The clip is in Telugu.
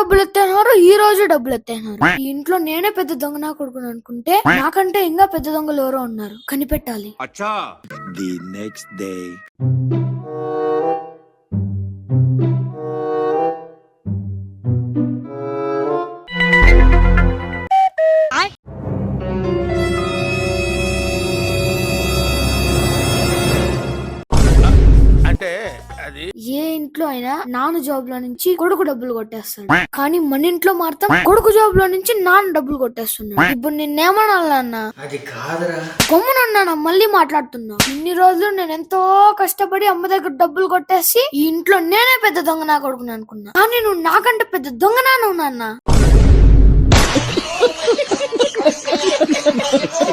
డబ్బులు ఎత్తేనారు, ఈ రోజు డబ్బులు ఎత్తేనారు. ఈ ఇంట్లో నేనే పెద్ద దొంగ నా కొడుకుని అనుకుంటే నాకంటే ఇంకా పెద్ద దొంగలు ఎవరో ఉన్నారు, కనిపెట్టాలి. The next day. ఏ ఇంట్లో అయినా నాన్న జాబ్ లో నుంచి కొడుకు డబ్బులు కొట్టేస్తాడు, కానీ మన ఇంట్లో మాత్రం కొడుకు జాబ్ లో నుంచి నాన్న డబ్బులు కొట్టేస్తున్నాడు. ఇప్పుడు నిన్నేమన్నా అది కాదురా, గమ్మునన్నా మళ్ళీ మాట్లాడుతున్నా. ఇన్ని రోజులు నేను ఎంతో కష్టపడి అమ్మ దగ్గర డబ్బులు కొట్టేసి ఈ ఇంట్లో నేనే పెద్ద దొంగ నా కొడుకుని అనుకున్నా, కానీ నువ్వు నాకంటే పెద్ద దొంగ నాన్న.